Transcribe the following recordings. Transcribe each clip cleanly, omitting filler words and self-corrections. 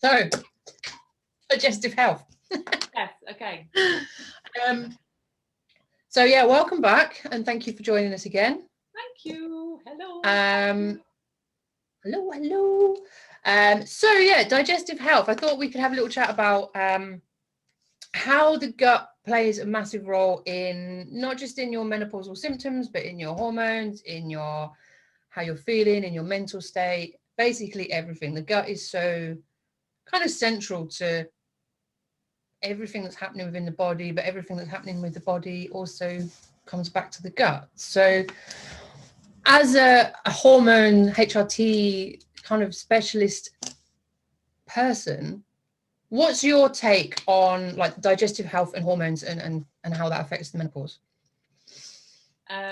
So, digestive health. Yes, okay. So yeah, welcome back and thank you for joining us again. Thank you. Hello. Hello. So yeah, digestive health. I thought we could have a little chat about how the gut plays a massive role in not just in your menopausal symptoms, but in your hormones, in your how you're feeling, in your mental state, basically everything. The gut is so kind of central to everything that's happening within the body, but everything that's happening with the body also comes back to the gut. So as a hormone HRT kind of specialist person, what's your take on like digestive health and hormones and how that affects the menopause?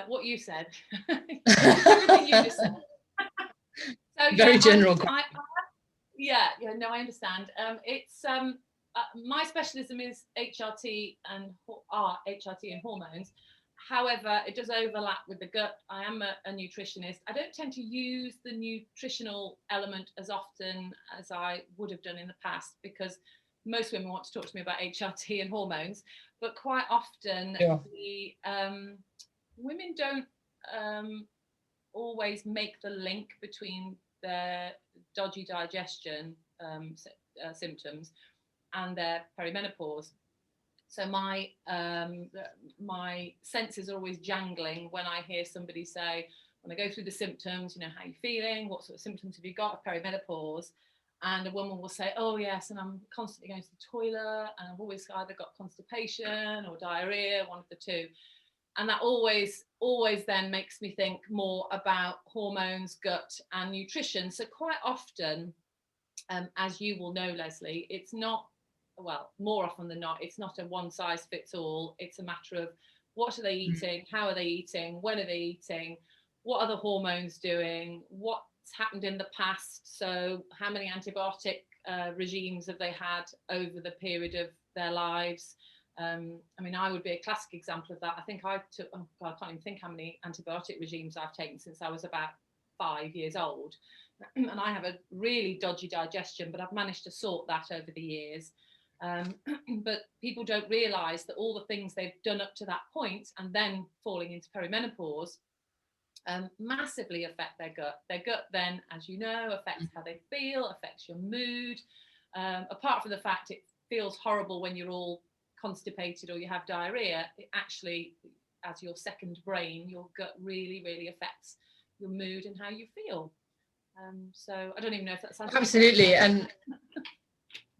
What you said. Everything you just said. So yeah, Very general. no, I understand. It's my specialism is HRT and hormones. However, it does overlap with the gut. I am a nutritionist. I don't tend to use the nutritional element as often as I would have done in the past because most women want to talk to me about HRT and hormones, but quite often the women don't always make the link between their dodgy digestion symptoms and their perimenopause. So my senses are always jangling when I hear somebody say, when I go through the symptoms, how are you feeling? What sort of symptoms have you got of perimenopause? And a woman will say, oh yes, and I'm constantly going to the toilet, and I've always either got constipation or diarrhea, one of the two. And that always then makes me think more about hormones, gut, and nutrition. So quite often, as you will know, Lesley, it's not, well, more often than not, it's not a one size fits all. It's a matter of what are they eating, how are they eating, when are they eating, what are the hormones doing, what's happened in the past. So how many antibiotic regimes have they had over the period of their lives? I would be a classic example of that. I think I took, I can't even think how many antibiotic regimes I've taken since I was about 5 years old. And I have a really dodgy digestion, but I've managed to sort that over the years. But people don't realise that all the things they've done up to that point and then falling into perimenopause massively affect their gut. Their gut then, as you know, affects how they feel, affects your mood. Apart from the fact it feels horrible when you're all constipated or you have diarrhea, it actually, as your second brain, your gut really, really affects your mood and how you feel. So I don't even know if that sounds absolutely. And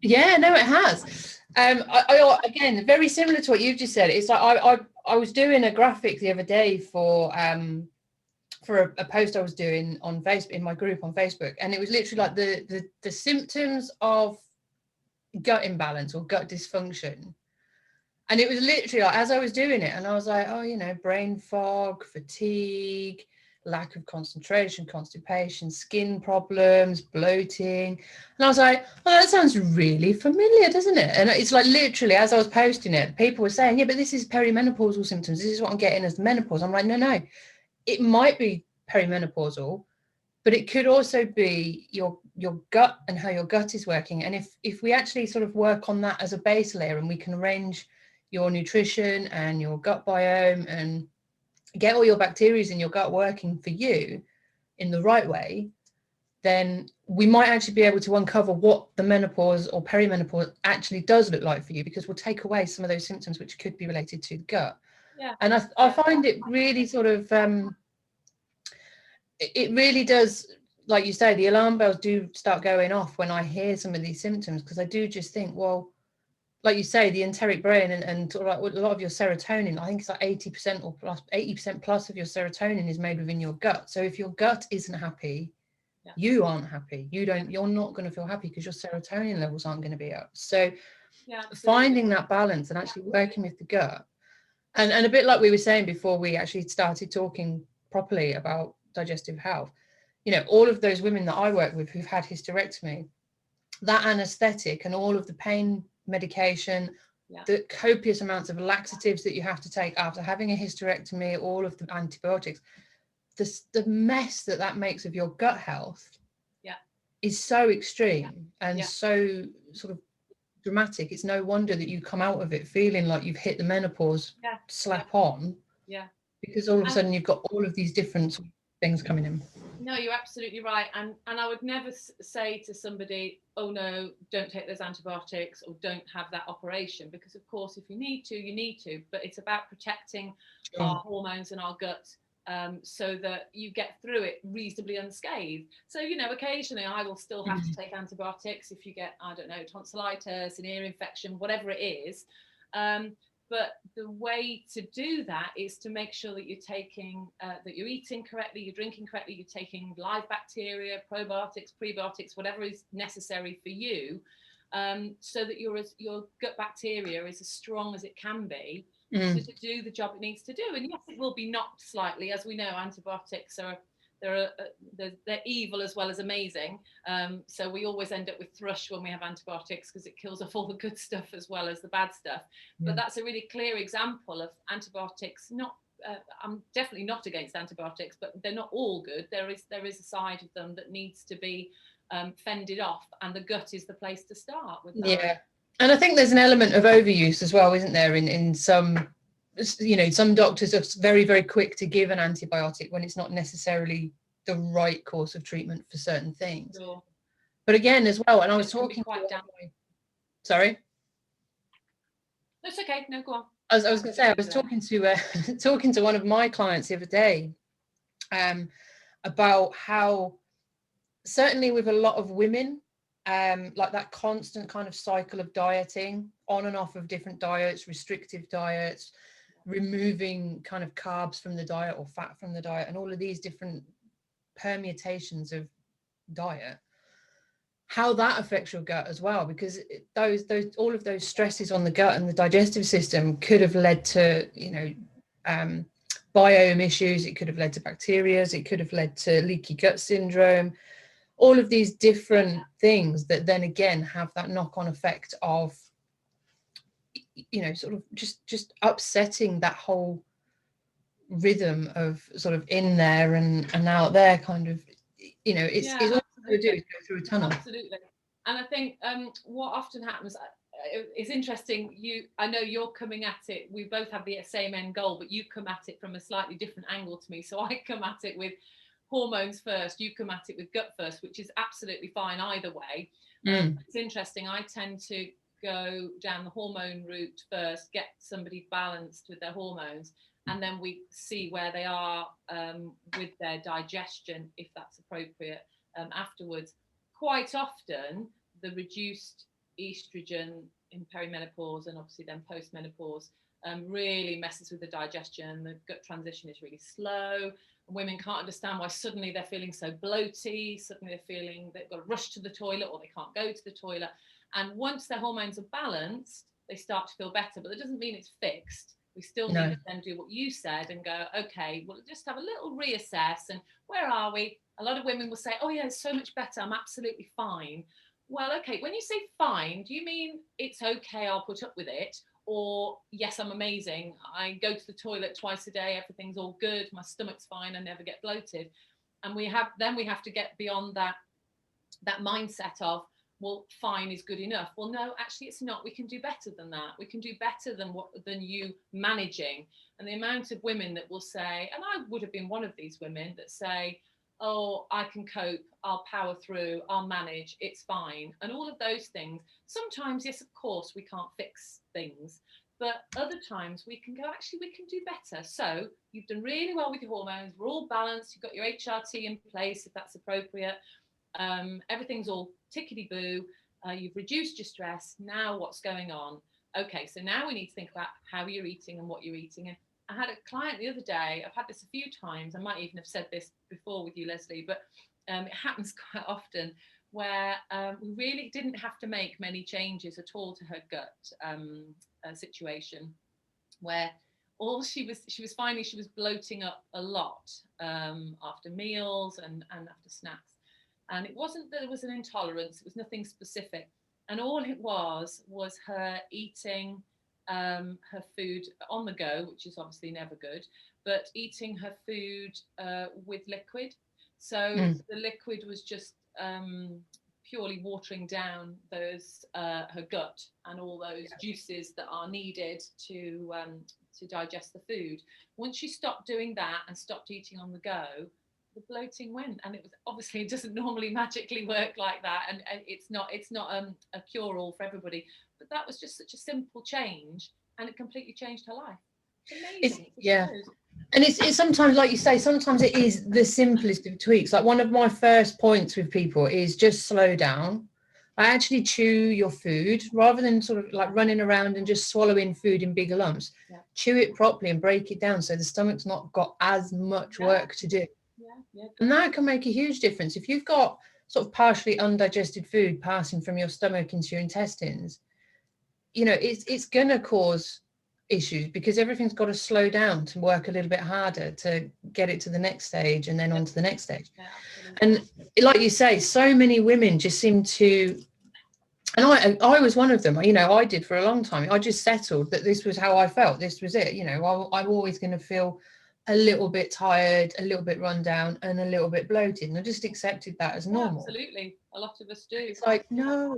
yeah, no, it has. I again, very similar to what you've just said. It's like I was doing a graphic the other day for a post I was doing on Facebook in my group on Facebook, and it was literally like the symptoms of gut imbalance or gut dysfunction. And it was literally like as I was doing it, and I was like, oh, brain fog, fatigue, lack of concentration, constipation, skin problems, bloating. And I was like, oh, that sounds really familiar, doesn't it? And it's like literally as I was posting it, people were saying, yeah, but this is perimenopausal symptoms. This is what I'm getting as menopause. I'm like, no. It might be perimenopausal, but it could also be your gut and how your gut is working. And if we actually sort of work on that as a base layer and we can arrange your nutrition and your gut biome and get all your bacteria in your gut working for you in the right way, then we might actually be able to uncover what the menopause or perimenopause actually does look like for you, because we'll take away some of those symptoms which could be related to the gut. Yeah. And I find it really sort of it really does, like you say, the alarm bells do start going off when I hear some of these symptoms, because I do just think, well, like you say, the enteric brain and sort of like a lot of your serotonin, I think it's like 80% or plus 80% plus of your serotonin is made within your gut. So if your gut isn't happy, you aren't happy. You're not going to feel happy because your serotonin levels aren't going to be up. So finding that balance and actually working with the gut, and a bit like we were saying before we actually started talking properly about digestive health, all of those women that I work with who've had hysterectomy, that anesthetic and all of the pain medication, the copious amounts of laxatives that you have to take after having a hysterectomy, all of the antibiotics, the mess that makes of your gut health is so extreme and Yeah. so sort of dramatic. It's no wonder that you come out of it feeling like you've hit the menopause Yeah. slap on, Yeah. because all of a And sudden you've got all of these different things coming in. no, you're absolutely right. And I would never say to somebody, oh no, don't take those antibiotics or don't have that operation, because of course, if you need to, you need to. But it's about protecting our hormones and our gut, so that you get through it reasonably unscathed. So, you know, occasionally I will still have to take antibiotics if you get, I don't know, tonsillitis, an ear infection, whatever it is. But the way to do that is to make sure that you're taking, that you're eating correctly, you're drinking correctly, you're taking live bacteria, probiotics, prebiotics, whatever is necessary for you, so that your gut bacteria is as strong as it can be to do the job it needs to do. And yes, it will be knocked slightly. As we know, antibiotics are they're evil as well as amazing. So we always end up with thrush when we have antibiotics, because it kills off all the good stuff as well as the bad stuff. Yeah. But that's a really clear example of antibiotics. Not, I'm definitely not against antibiotics, but they're not all good. There is a side of them that needs to be fended off, and the gut is the place to start with that. Yeah, and I think there's an element of overuse as well, isn't there? In some, you know, some doctors are very, very quick to give an antibiotic when it's not necessarily the right course of treatment for certain things. Sure. But again, as well, and I was talking sorry. That's okay. No, go on. I was going to say, I was talking to talking to one of my clients the other day, about how certainly with a lot of women, like that constant kind of cycle of dieting, on and off of different diets, restrictive diets, removing kind of carbs from the diet or fat from the diet, and all of these different permutations of diet, how that affects your gut as well, because those all of those stresses on the gut and the digestive system could have led to, you know, biome issues. It could have led to bacteria. It could have led to leaky gut syndrome. All of these different things that then again have that knock-on effect of, you know, sort of just upsetting that whole rhythm of sort of in there and out there kind of, you know, it's all you do is go through a tunnel. Absolutely. And I think what often happens is interesting. I know you're coming at it, we both have the same end goal, but you come at it from a slightly different angle to me. So I come at it with hormones first, you come at it with gut first, which is absolutely fine either way. It's interesting. I tend to go down the hormone route first, get somebody balanced with their hormones, and then we see where they are with their digestion, if that's appropriate, afterwards. Quite often, the reduced estrogen in perimenopause and obviously then post-menopause really messes with the digestion. The gut transition is really slow. Women can't understand why suddenly they're feeling so bloaty, suddenly they're feeling they've got to rush to the toilet or they can't go to the toilet. And once their hormones are balanced, they start to feel better, but that doesn't mean it's fixed. We still need to then do what you said and go, okay, we'll just have a little reassess and where are we? A lot of women will say, oh yeah, it's so much better, I'm absolutely fine. Well, okay, when you say fine, do you mean it's okay, I'll put up with it? Or yes, I'm amazing, I go to the toilet twice a day, everything's all good, my stomach's fine, I never get bloated? And we have to get beyond that mindset of, well, fine is good enough. Well, no, actually it's not. We can do better than that. We can do better than you managing. And the amount of women that will say, and I would have been one of these women that say, oh, I can cope, I'll power through, I'll manage, it's fine. And all of those things. Sometimes, yes, of course, we can't fix things. But other times we can go, actually, we can do better. So you've done really well with your hormones. We're all balanced. You've got your HRT in place, if that's appropriate. Everything's all tickety-boo. You've reduced your stress. Now what's going on? Okay, so now we need to think about how you're eating and what you're eating. And I had a client the other day, I've had this a few times, I might even have said this before with you, Lesley, but it happens quite often, where we really didn't have to make many changes at all to her gut situation, where all she was finding, she was bloating up a lot after meals and after snacks. And it wasn't that there was an intolerance, it was nothing specific. And all it was her eating her food on the go, which is obviously never good, but eating her food with liquid. So the liquid was just purely watering down those her gut and all those juices that are needed to digest the food. Once she stopped doing that and stopped eating on the go, the bloating went. And it was obviously, it doesn't normally magically work like that, and it's not a cure-all for everybody, but that was just such a simple change, and it completely changed her life. It's amazing. And it's sometimes, like you say, sometimes it is the simplest of tweaks. Like one of my first points with people is just slow down. I actually chew your food rather than sort of like running around and just swallowing food in big lumps. Chew it properly and break it down so the stomach's not got as much work to do. And that can make a huge difference. If you've got sort of partially undigested food passing from your stomach into your intestines, you know, it's going to cause issues because everything's got to slow down to work a little bit harder to get it to the next stage and then on to the next stage. And like you say, so many women just seem to, and I was one of them, you know, I did for a long time. I just settled that this was how I felt. This was it. You know, I'm always going to feel a little bit tired, a little bit run down and a little bit bloated. And I just accepted that as normal. Absolutely. A lot of us do. It's like, no.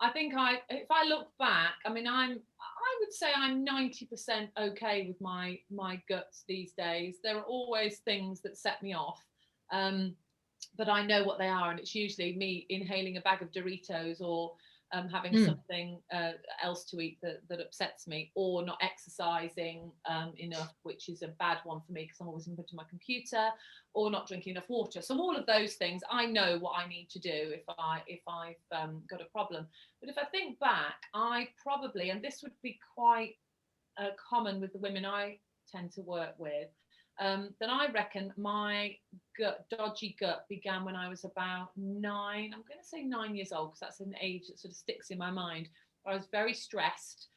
I think if I look back, I mean, I would say I'm 90% okay with my guts these days. There are always things that set me off, but I know what they are, and it's usually me inhaling a bag of Doritos or having something else to eat that upsets me, or not exercising enough, which is a bad one for me because I'm always in front of my computer, or not drinking enough water. So all of those things, I know what I need to do if I've got a problem. But if I think back, I probably, and this would be quite common with the women I tend to work with, then I reckon my dodgy gut began when I was about 9. I'm going to say 9 years old because that's an age that sort of sticks in my mind. I was very stressed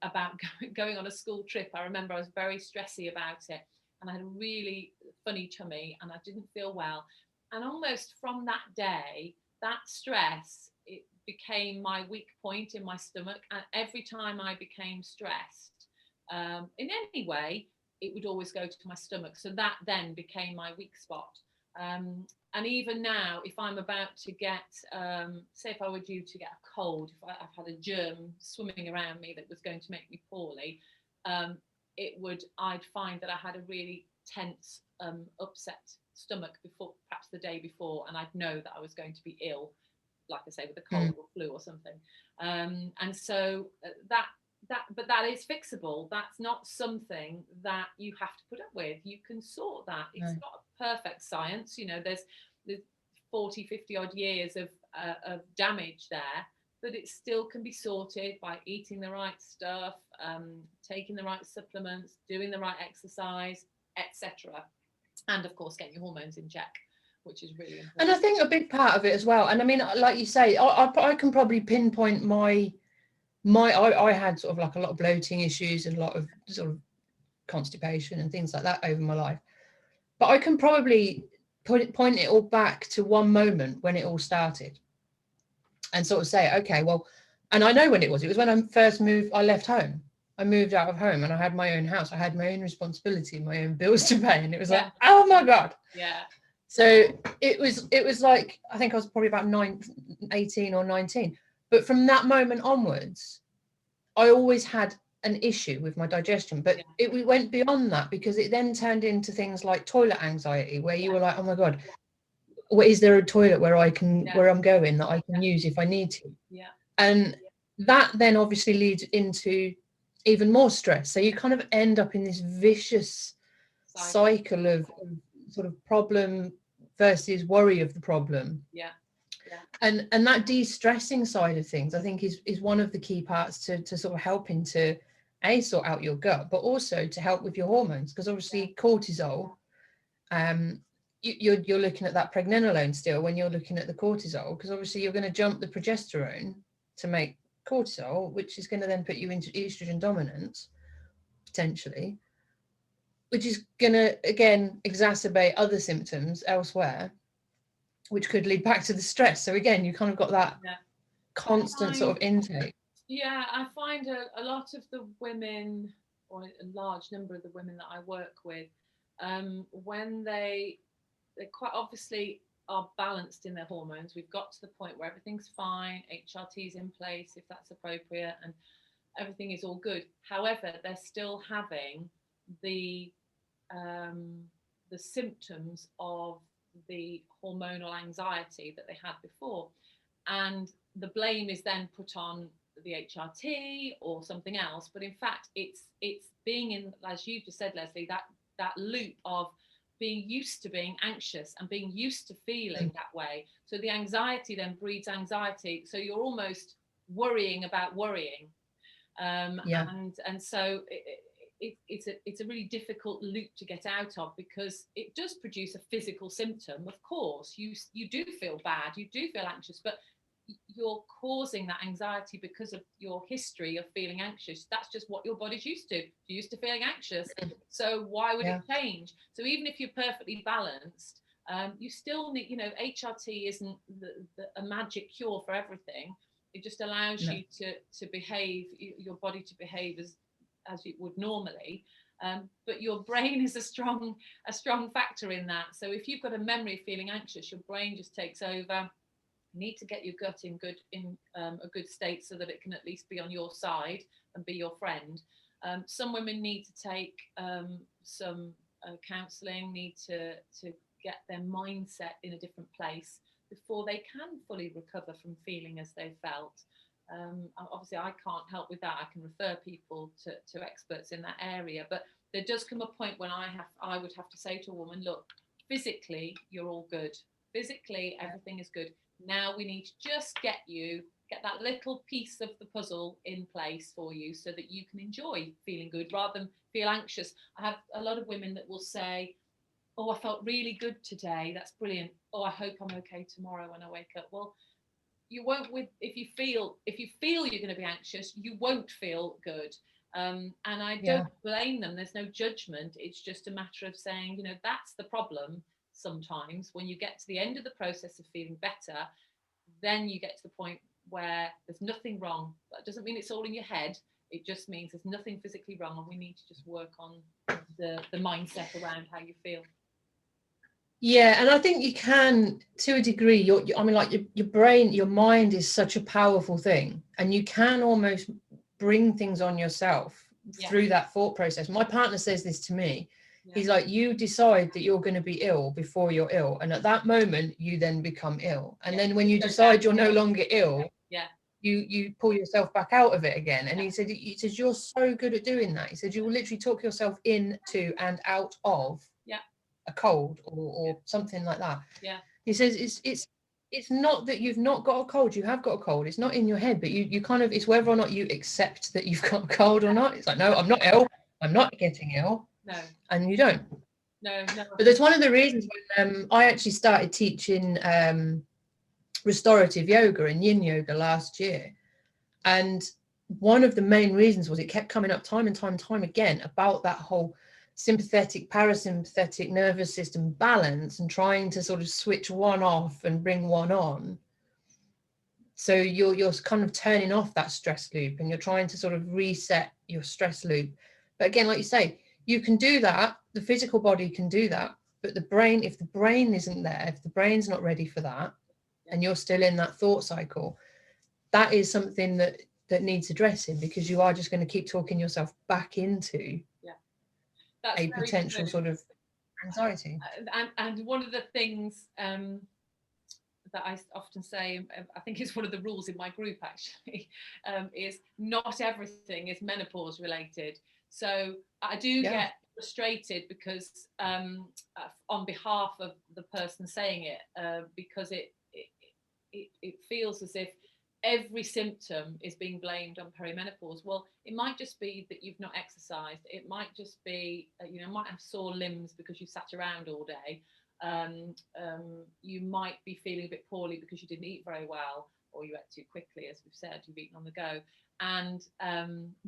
about going on a school trip. I remember I was very stressy about it, and I had a really funny tummy and I didn't feel well. And almost from that day, that stress, it became my weak point in my stomach. And every time I became stressed in any way, it would always go to my stomach. So that then became my weak spot. And even now, if I'm about to get, say if I were due to get a cold, if I've had a germ swimming around me that was going to make me poorly, I'd find that I had a really tense, upset stomach before, perhaps the day before, and I'd know that I was going to be ill, like I say, with a cold or flu or something. And so but that is fixable. That's not something that you have to put up with. You can sort that. It's not a perfect science. You know, there's 40, 50 odd years of damage there, but it still can be sorted by eating the right stuff, taking the right supplements, doing the right exercise, etc. And of course, getting your hormones in check, which is really important. And I think a big part of it as well. And I mean, like you say, I can probably pinpoint I had sort of like a lot of bloating issues and a lot of sort of constipation and things like that over my life. But I can probably point it all back to one moment when it all started and sort of say, okay, well, and I know when it was when I first moved, I left home. I moved out of home and I had my own house. I had my own responsibility, my own bills to pay. And it was like, oh my God. Yeah. So it was like, I think I was probably about 18 or 19. But from that moment onwards, I always had an issue with my digestion, but we went beyond that because it then turned into things like toilet anxiety, where you were like, oh my God, is there a toilet where where I'm going that I can use if I need to? And that then obviously leads into even more stress. So you kind of end up in this vicious cycle of sort of problem versus worry of the problem. And that de-stressing side of things, I think, is one of the key parts to sort of helping to sort out your gut, but also to help with your hormones, because obviously cortisol, you're looking at that pregnenolone still when you're looking at the cortisol, because obviously you're going to jump the progesterone to make cortisol, which is going to then put you into estrogen dominance potentially, which is going to again exacerbate other symptoms elsewhere, which could lead back to the stress. So again, you kind of got that constant sort of intake. Yeah, I find a lot of the women, or a large number of the women that I work with, when they quite obviously are balanced in their hormones. We've got to the point where everything's fine, HRT's in place if that's appropriate, and everything is all good. However, they're still having the symptoms of the hormonal anxiety that they had before, and the blame is then put on the HRT or something else. But in fact, it's being in, as you just said, Lesley, that loop of being used to being anxious and being used to feeling that way. So the anxiety then breeds anxiety. So you're almost worrying about worrying. And so it's a really difficult loop to get out of, because it does produce a physical symptom. Of course, you do feel bad, you do feel anxious, but you're causing that anxiety because of your history of feeling anxious. That's just what your body's used to. You're used to feeling anxious. So why would it change? So even if you're perfectly balanced, you still need, HRT isn't a magic cure for everything. It just allows you to behave, your body to behave as it would normally. But your brain is a strong factor in that. So if you've got a memory of feeling anxious, your brain just takes over. You need to get your gut in a good state so that it can at least be on your side and be your friend. Some women need to take some counselling, need to get their mindset in a different place before they can fully recover from feeling as they felt. Obviously, I can't help with that. I can refer people to experts in that area, but there does come a point when I would have to say to a woman, look, physically, you're all good. Physically, everything is good. Now we need to just get that little piece of the puzzle in place for you so that you can enjoy feeling good rather than feel anxious. I have a lot of women that will say, oh, I felt really good today. That's brilliant. Oh, I hope I'm okay tomorrow when I wake up. Well, you won't. If you feel you're going to be anxious, you won't feel good. And I don't blame them. There's no judgment. It's just a matter of saying, that's the problem. Sometimes when you get to the end of the process of feeling better, then you get to the point where there's nothing wrong. That doesn't mean it's all in your head. It just means there's nothing physically wrong, and we need to just work on the mindset around how you feel. Yeah, and I think you can, to a degree, your brain, your mind is such a powerful thing, and you can almost bring things on yourself through that thought process. My partner says this to me. He's like, you decide that you're going to be ill before you're ill, and at that moment you then become ill, and then when you decide you're no longer ill, you pull yourself back out of it again. And he said you're so good at doing that. He said you will literally talk yourself into and out of a cold or something like that. He says it's not that you've not got a cold, you have got a cold. It's not in your head, but you kind of, it's whether or not you accept that you've got a cold or not. It's like, no, I'm not ill, I'm not getting ill. No. And you don't. No. But that's one of the reasons when I actually started teaching restorative yoga and yin yoga last year. And one of the main reasons was it kept coming up time and time again about that whole sympathetic, parasympathetic nervous system balance and trying to sort of switch one off and bring one on. So you're kind of turning off that stress loop and you're trying to sort of reset your stress loop. But again, like you say, you can do that. The physical body can do that. But the brain, if the brain isn't there, if the brain's not ready for that, and you're still in that thought cycle, that is something that needs addressing, because you are just going to keep talking yourself back into a potential sort of anxiety. And one of the things that I often say, I think it's one of the rules in my group actually, is not everything is menopause related. So I do get frustrated because on behalf of the person saying it, because it feels as if every symptom is being blamed on perimenopause. Well, it might just be that you've not exercised. It might just be, might have sore limbs because you sat around all day. You might be feeling a bit poorly because you didn't eat very well, or you ate too quickly, as we've said, you've eaten on the go. And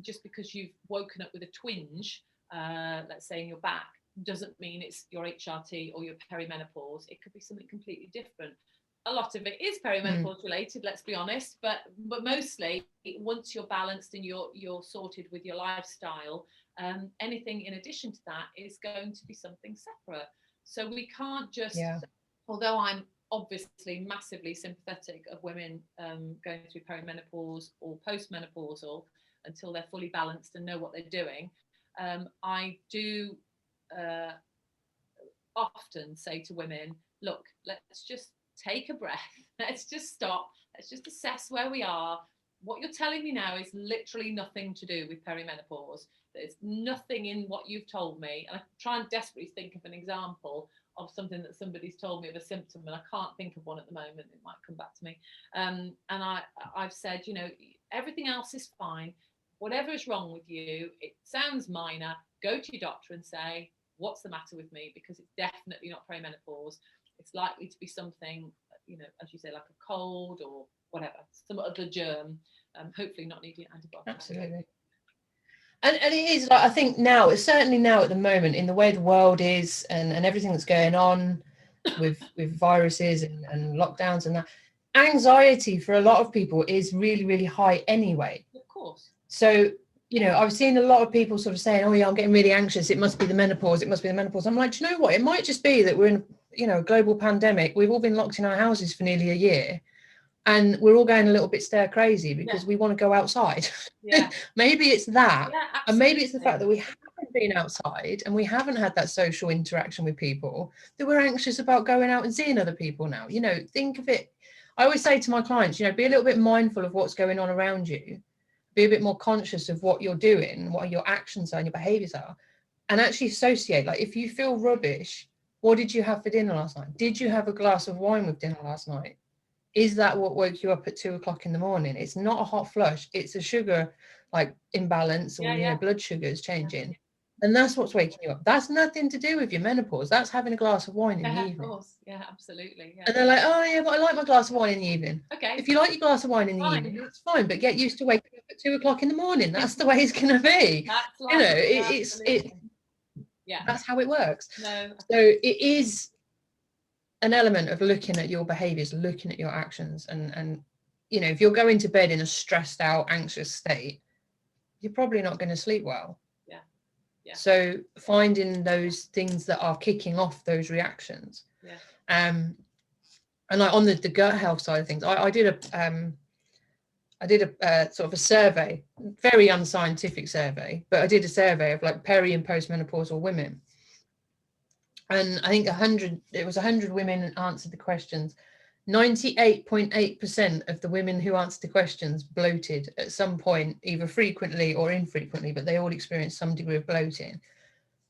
just because you've woken up with a twinge, let's say in your back, doesn't mean it's your HRT or your perimenopause. It could be something completely different. A lot of it is perimenopause related, let's be honest, but mostly once you're balanced and you're sorted with your lifestyle, anything in addition to that is going to be something separate. So we can't just, although I'm obviously massively sympathetic of women going through perimenopause or postmenopausal until they're fully balanced and know what they're doing. I do often say to women, look, let's just take a breath. Let's just stop. Let's just assess where we are. What you're telling me now is literally nothing to do with perimenopause. There's nothing in what you've told me. And I try and desperately think of an example of something that somebody's told me of a symptom, and I can't think of one at the moment. It might come back to me. And I've said, you know, everything else is fine. Whatever is wrong with you, it sounds minor. Go to your doctor and say, what's the matter with me? Because it's definitely not perimenopause. It's likely to be something, you know, as you say, like a cold or whatever, some other germ. Hopefully not needing antibiotics. Absolutely. And it is, like, I think now, it's certainly now at the moment, in the way the world is and everything that's going on with viruses and lockdowns and that, anxiety for a lot of people is really, really high anyway. Of course. So, you know, I've seen a lot of people sort of saying, oh yeah, I'm getting really anxious. It must be the menopause. It must be the menopause. I'm like, do you know what? It might just be that we're in, you know, a global pandemic. We've all been locked in our houses for nearly a year. And we're all going a little bit stir crazy because we want to go outside. Yeah. Maybe it's that. Yeah, and maybe it's the fact that we haven't been outside and we haven't had that social interaction with people, that we're anxious about going out and seeing other people now. You know, think of it. I always say to my clients, you know, be a little bit mindful of what's going on around you. Be a bit more conscious of what you're doing, what your actions are and your behaviors are, and actually associate. Like, if you feel rubbish, what did you have for dinner last night? Did you have a glass of wine with dinner last night? Is that what woke you up at 2 o'clock in the morning? It's not a hot flush. It's a sugar like imbalance, or you know, blood sugar is changing. And that's what's waking you up. That's nothing to do with your menopause. That's having a glass of wine in the evening. Of course. Yeah, absolutely. Yeah. And they're like, oh yeah, but I like my glass of wine in the evening. Okay. If you like your glass of wine in the evening, it's fine, but get used to waking up at 2 o'clock in the morning. That's the way it's gonna be. That's you know, it's that's how it works. No. So it is an element of looking at your behaviors, looking at your actions, and you know, if you're going to bed in a stressed out, anxious state, you're probably not going to sleep well. Yeah. So finding those things that are kicking off those reactions. And like on the gut health side of things, I did a sort of a survey, very unscientific survey, but I did a survey of like peri and postmenopausal women. And I think 100 women answered the questions. 98.8% of the women who answered the questions bloated at some point, either frequently or infrequently, but they all experienced some degree of bloating.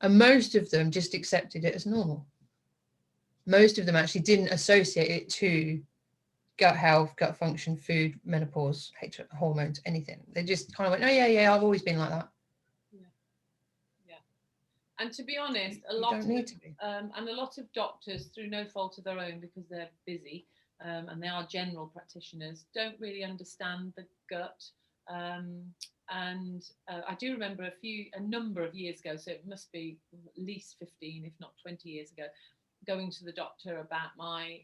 And most of them just accepted it as normal. Most of them actually didn't associate it to gut health, gut function, food, menopause, hormones, anything. They just kind of went, oh yeah, I've always been like that. And to be honest, a lot of doctors, through no fault of their own, because they're busy and they are general practitioners, don't really understand the gut. And I do remember a number of years ago, so it must be at least 15, if not 20 years ago, going to the doctor about my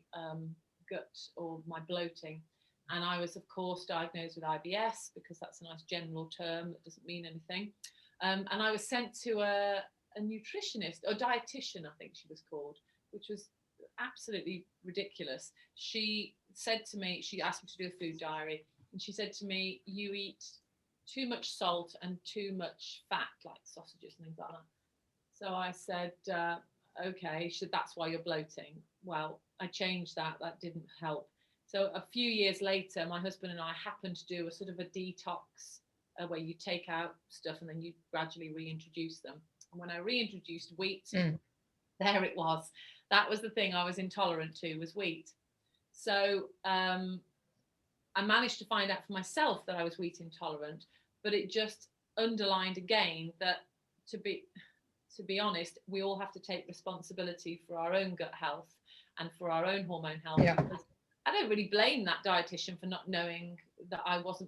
gut or my bloating. And I was, of course, diagnosed with IBS, because that's a nice general term that doesn't mean anything. And I was sent to a nutritionist, or dietitian, I think she was called, which was absolutely ridiculous. She said to me, she asked me to do a food diary, and she said to me, you eat too much salt and too much fat, like sausages and things like that. So I said, okay. She said, that's why you're bloating. Well, I changed that. That didn't help. So a few years later, my husband and I happened to do a sort of a detox where you take out stuff and then you gradually reintroduce them. And when I reintroduced wheat, there it was. That was the thing I was intolerant to, was wheat. So I managed to find out for myself that I was wheat intolerant, but it just underlined again that, to be honest, we all have to take responsibility for our own gut health and for our own hormone health. Yeah. Because I don't really blame that dietitian for not knowing that I was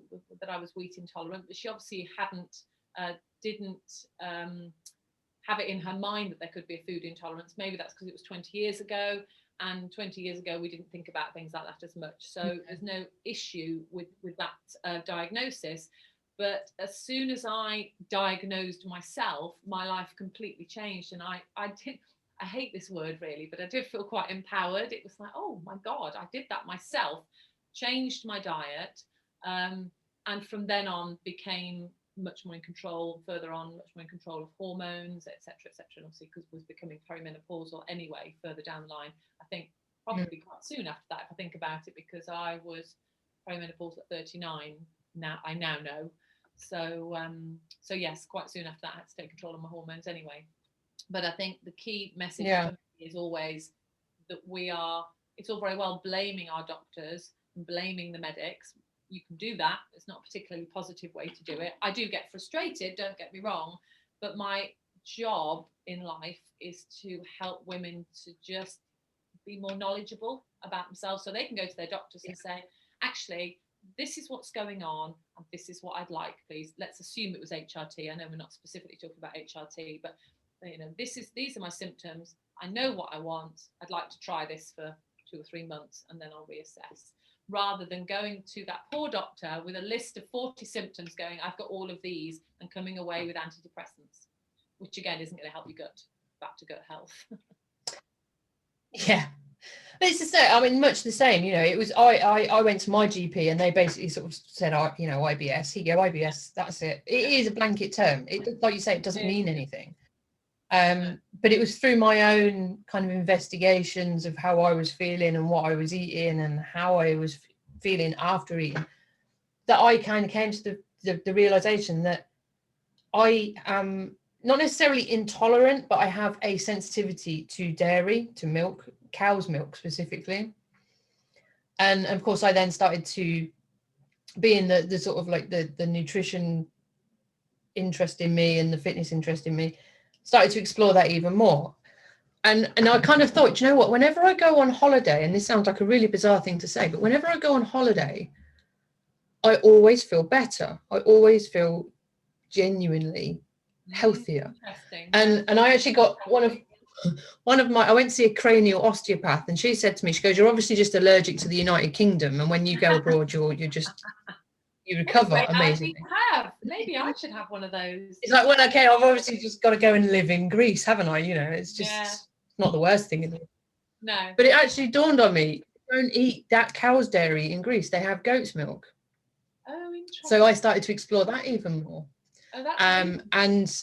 wheat intolerant, but she obviously didn't have it in her mind that there could be a food intolerance. Maybe that's because it was 20 years ago, and 20 years ago we didn't think about things like that as much. So there's no issue with that diagnosis. But as soon as I diagnosed myself, my life completely changed, and I I hate this word really, but I did feel quite empowered. It was like, oh my God, I did that myself, changed my diet, and from then on became much more in control, further on, much more in control of hormones, etc., etc. And obviously, because was becoming perimenopausal anyway, further down the line, I think probably quite soon after that, if I think about it, because I was perimenopausal at 39. Now I now know. So yes, quite soon after that, I had to take control of my hormones anyway. But I think the key message for me is always that it's all very well blaming our doctors and blaming the medics. You can do that. It's not a particularly positive way to do it. I do get frustrated, don't get me wrong, but my job in life is to help women to just be more knowledgeable about themselves, so they can go to their doctors and say, actually, this is what's going on and this is what I'd like, please. Let's assume it was HRT. I know we're not specifically talking about HRT, but these are my symptoms. I know what I want. I'd like to try this for 2 or 3 months and then I'll reassess, rather than going to that poor doctor with a list of 40 symptoms going, I've got all of these, and coming away with antidepressants, which again isn't going to help your gut back to gut health. Yeah, it's the same. I mean, much the same. It was I went to my GP and they basically sort of said, IBS. He go, IBS. That's it. It is a blanket term. It, like you say, it doesn't mean anything. But it was through my own kind of investigations of how I was feeling and what I was eating and how I was feeling after eating that I kind of came to the realization that I am not necessarily intolerant, but I have a sensitivity to dairy, to milk, cow's milk specifically. And of course, I then started to be in the sort of like the nutrition interest in me and the fitness interest in me, started to explore that even more. And I kind of thought, you know what, whenever I go on holiday, and this sounds like a really bizarre thing to say, but whenever I go on holiday, I always feel better. I always feel genuinely healthier. And I actually got one of my, I went to see a cranial osteopath, and she said to me, she goes, you're obviously just allergic to the United Kingdom, and when you go abroad, you recover amazingly. Maybe I should have one of those. It's like, well, okay, I've obviously just got to go and live in Greece, haven't I? It's just not the worst thing in the world. No. But it actually dawned on me, don't eat that cow's dairy in Greece. They have goat's milk. Oh, interesting. So I started to explore that even more. Oh, that's and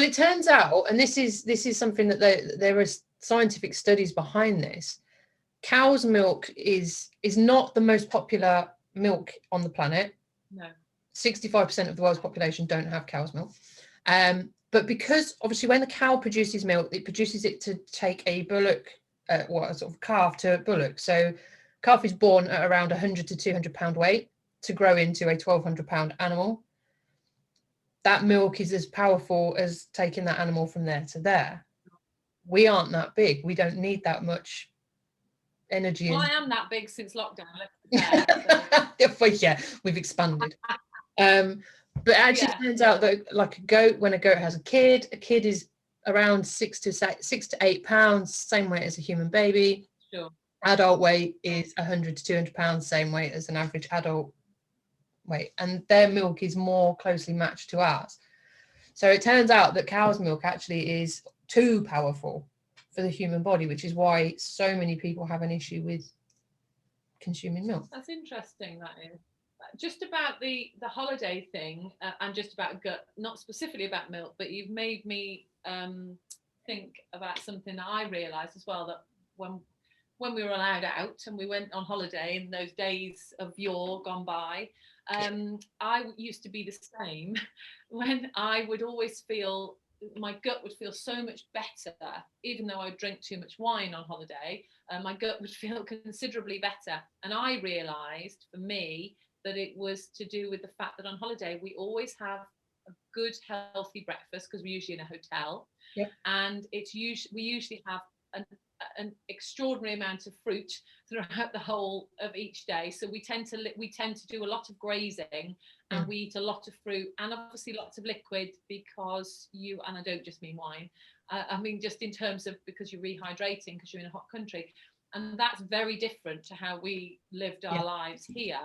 it turns out, and this is something that there are scientific studies behind this. Cow's milk is not the most popular milk on the planet. No. 65% of the world's population don't have cow's milk. But because obviously when the cow produces milk, it produces it to take a bullock, a sort of calf to a bullock. So calf is born at around 100 to 200 pound weight to grow into a 1,200 pound animal. That milk is as powerful as taking that animal from there to there. We aren't that big. We don't need that much energy. Well, I am that big since lockdown. Well, yeah, we've expanded. But it actually turns out that like when a goat has a kid is around 6 to 8 pounds, same weight as a human baby. Sure. Adult weight is 100 to 200 pounds, same weight as an average adult weight, and their milk is more closely matched to ours. So it turns out that cow's milk actually is too powerful for the human body, which is why so many people have an issue with consuming milk. That's interesting, that is. Just about the holiday thing, and just about gut, not specifically about milk, but you've made me think about something that I realised as well, that when we were allowed out and we went on holiday in those days of yore gone by, I used to be the same. When I would always feel, my gut would feel so much better, even though I would drink too much wine on holiday, my gut would feel considerably better. And I realised for me that it was to do with the fact that on holiday we always have a good healthy breakfast, because we're usually in a hotel. Yep. And we usually have an extraordinary amount of fruit throughout the whole of each day. So we tend to do a lot of grazing, and we eat a lot of fruit, and obviously lots of liquid, because and I don't just mean wine, I mean just in terms of, because you're rehydrating because you're in a hot country. And that's very different to how we lived our lives here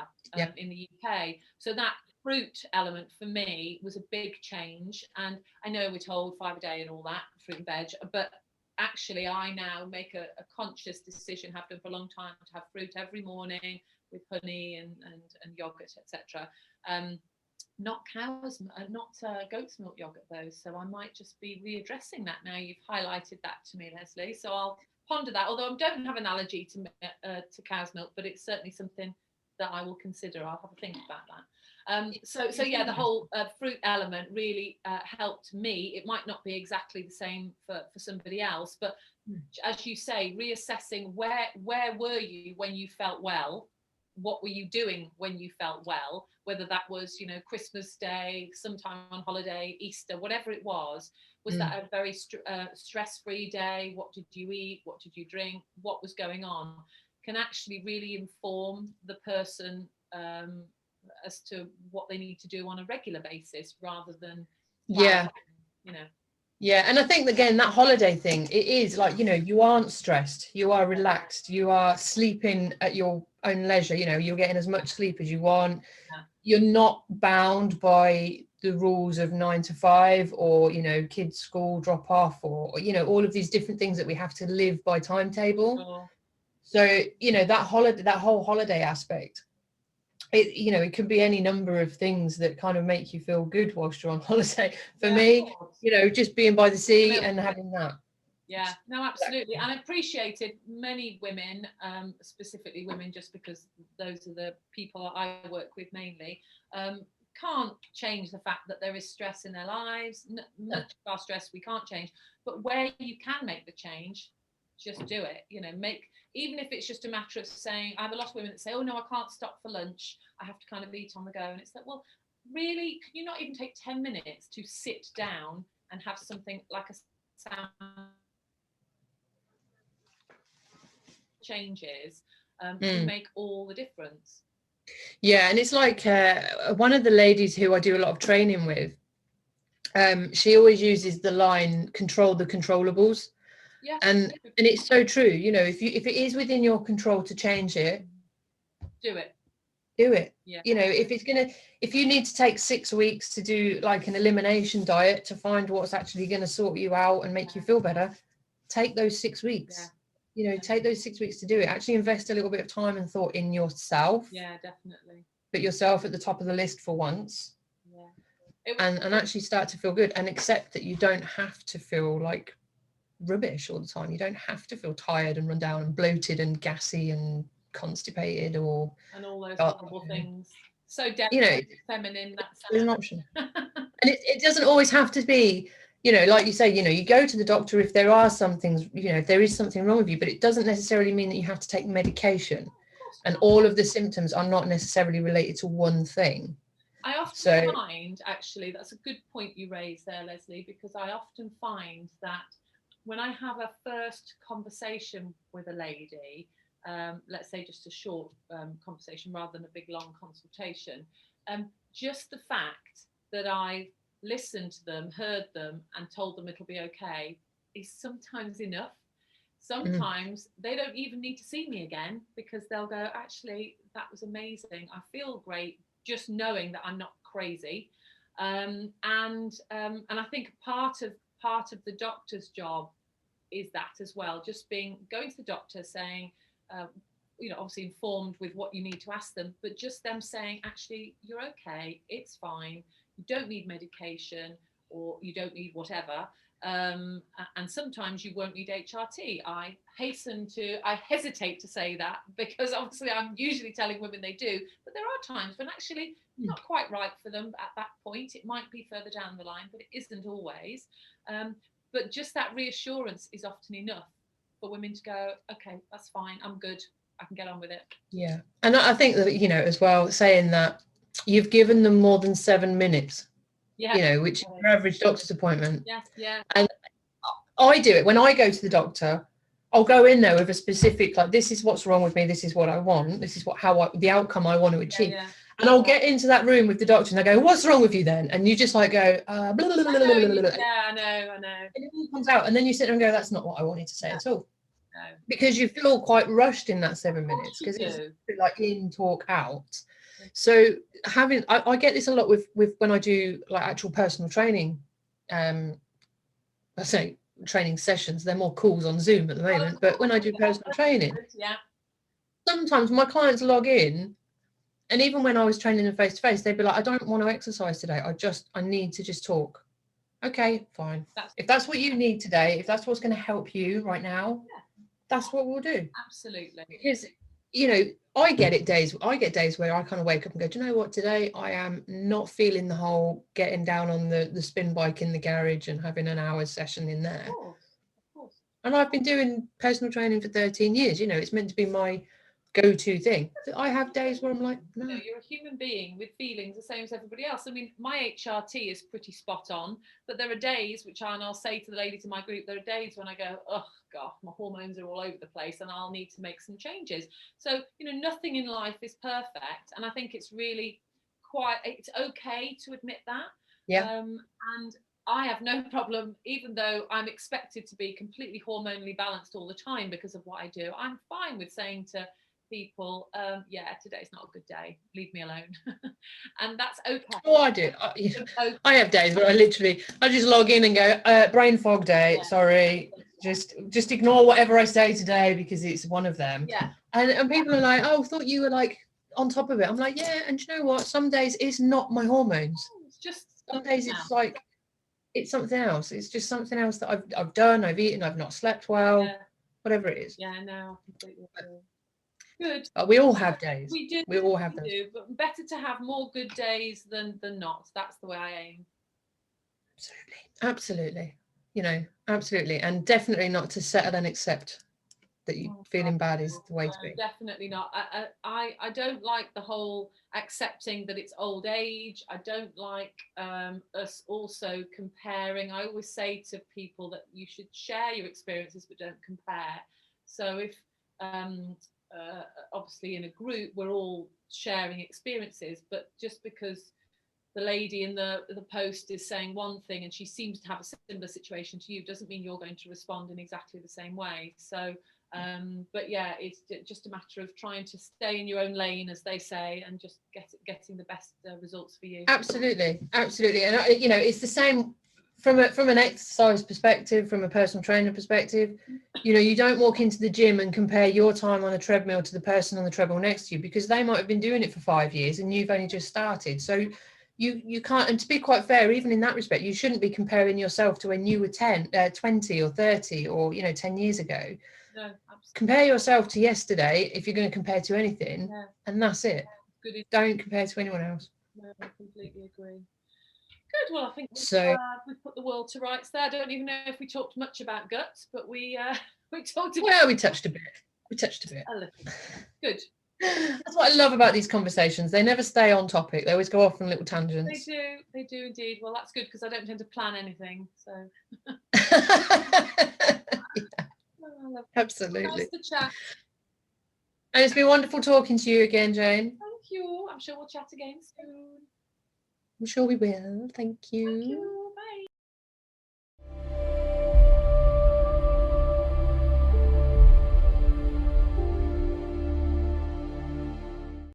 in the UK. So that fruit element for me was a big change. And I know we're told 5 a day and all that, fruit and veg, but actually I now make a conscious decision, have done for a long time, to have fruit every morning with honey and yogurt, etc. Not goat's milk yogurt though, so I might just be readdressing that now you've highlighted that to me, Lesley. So I'll ponder that, although I don't have an allergy to cow's milk, but it's certainly something that I will consider. I'll have a think about that. So yeah, the whole fruit element really helped me. It might not be exactly the same for somebody else, but as you say, reassessing where were you when you felt well, what were you doing when you felt well, whether that was, you know, Christmas Day, sometime on holiday, Easter, whatever it was that a very stress-free day? What did you eat? What did you drink? What was going on? Can actually really inform the person as to what they need to do on a regular basis, rather than you know. Yeah, and I think again that holiday thing, it is like, you know, you aren't stressed, you are relaxed, you are sleeping at your own leisure, you know, you're getting as much sleep as you want. You're not bound by the rules of 9 to 5, or, you know, kids' school drop off, or, you know, all of these different things that we have to live by timetable. So, you know, that whole holiday aspect, it, you know, it could be any number of things that kind of make you feel good whilst you're on holiday. For me, you know, just being by the sea and having that. Yeah, no, absolutely. And I appreciated many women, specifically women, just because those are the people I work with mainly, can't change the fact that there is stress in their lives. Much of our stress we can't change, but where you can make the change, just do it. You know, even if it's just a matter of saying, I have a lot of women that say, oh no, I can't stop for lunch, I have to kind of eat on the go. And it's like, well, really, can you not even take 10 minutes to sit down and have something like a sound changes can make all the difference. Yeah, and it's like one of the ladies who I do a lot of training with, she always uses the line, control the controllables. Yeah, and it's so true. You know, if it is within your control to change it, do it. Yeah. You know, if you need to take 6 weeks to do like an elimination diet to find what's actually going to sort you out and make you feel better, take those 6 weeks. You know, take those 6 weeks to do it. Actually invest a little bit of time and thought in yourself. Yeah, definitely. Put yourself at the top of the list for once. And actually start to feel good, and accept that you don't have to feel like rubbish all the time. You don't have to feel tired and run down and bloated and gassy and constipated and all those horrible things. So delicate, you know, feminine, that's an option. And it doesn't always have to be, you know, like you say, you know, you go to the doctor if there are some things, you know, if there is something wrong with you, but it doesn't necessarily mean that you have to take medication, and all of the symptoms are not necessarily related to one thing. I often find, actually, that's a good point you raised there, Lesley, because I often find that when I have a first conversation with a lady, let's say just a short conversation rather than a big long consultation, just the fact that I listened to them, heard them, and told them it'll be okay is sometimes enough. Sometimes they don't even need to see me again, because they'll go, actually, that was amazing. I feel great just knowing that I'm not crazy. And I think part of the doctor's job is that as well, just going to the doctor saying, you know, obviously informed with what you need to ask them, but just them saying, actually, you're okay, it's fine, you don't need medication, or you don't need whatever. And sometimes you won't need HRT. I hesitate to say that, because obviously I'm usually telling women they do, but there are times when actually not quite right for them at that point. It might be further down the line, but it isn't always. But just that reassurance is often enough for women to go, okay, that's fine, I'm good, I can get on with it. Yeah. And I think that, you know, as well, saying that you've given them more than 7 minutes, you know, which is your average doctor's appointment. Yeah. And I do it when I go to the doctor. I'll go in there with a specific, like, this is what's wrong with me, this is what I want, this is the outcome I want to achieve. And I'll get into that room with the doctor and I go, what's wrong with you then? And you just like go, blah, blah, blah, blah, blah, blah. Yeah, I know. And it all comes out, and then you sit there and go, that's not what I wanted to say at all. Because you feel quite rushed in that 7 minutes, because it's like in, talk, out. So I get this a lot with when I do like actual personal training. I say training sessions, they're more calls on Zoom at the moment, but when I do personal training, sometimes my clients log in, and even when I was training them face to face, they'd be like, I don't want to exercise today, I need to just talk. Okay, fine. If that's what you need today, if that's what's going to help you right now, that's what we'll do. Absolutely. Because, you know, I get days where I kind of wake up and go, do you know what, today I am not feeling the whole getting down on the spin bike in the garage and having an hour's session in there. Of course. And I've been doing personal training for 13 years. You know, it's meant to be my go-to thing. I have days where I'm like, no. No, you're a human being with feelings the same as everybody else. I mean, my HRT is pretty spot on, but there are days and I'll say to the ladies in my group, there are days when I go, oh God, my hormones are all over the place and I'll need to make some changes. So, you know, nothing in life is perfect. And I think it's really it's okay to admit that. Yeah. And I have no problem, even though I'm expected to be completely hormonally balanced all the time because of what I do. I'm fine with saying to people, today's not a good day, leave me alone. And that's okay. Oh, I do. I have days where I just log in and go, brain fog day, sorry, just ignore whatever I say today because it's one of them. And people are like, oh, I thought you were like on top of it. I'm like, yeah, and you know what, some days it's not my hormones. It's just some days it's like it's something else. It's just something else that I've done, I've eaten, I've not slept well, whatever it is. Yeah, no, I completely agree. Good. We all have days. We do. We all have those. But better to have more good days than not. That's the way I aim. Absolutely. You know, absolutely. And definitely not to settle and accept that you feeling bad is the way to be. Definitely not. I don't like the whole accepting that it's old age. I don't like us also comparing. I always say to people that you should share your experiences but don't compare. So if obviously in a group we're all sharing experiences, but just because the lady in the post is saying one thing and she seems to have a similar situation to you doesn't mean you're going to respond in exactly the same way. So but yeah, it's just a matter of trying to stay in your own lane, as they say, and just getting the best results for you. Absolutely. And you know, it's the same from an exercise perspective, from a personal trainer perspective. You know, you don't walk into the gym and compare your time on a treadmill to the person on the treadmill next to you, because they might have been doing it for 5 years and you've only just started. So you can't, and to be quite fair, even in that respect, you shouldn't be comparing yourself to when you were 20 or 30 or, you know, 10 years ago. No, absolutely. Compare yourself to yesterday if you're going to compare to anything, and that's it. Good. Don't compare to anyone else. No, I completely agree. Good. Well, I think we've put the world to rights there. I don't even know if we talked much about guts, but we talked about. Well, we touched a bit. A little. Good. That's what I love about these conversations. They never stay on topic. They always go off on little tangents. They do indeed. Well, that's good, because I don't tend to plan anything. So. Absolutely. Nice to chat. And it's been wonderful talking to you again, Jane. Thank you. I'm sure we'll chat again soon. I'm sure we will. Thank you. Thank you.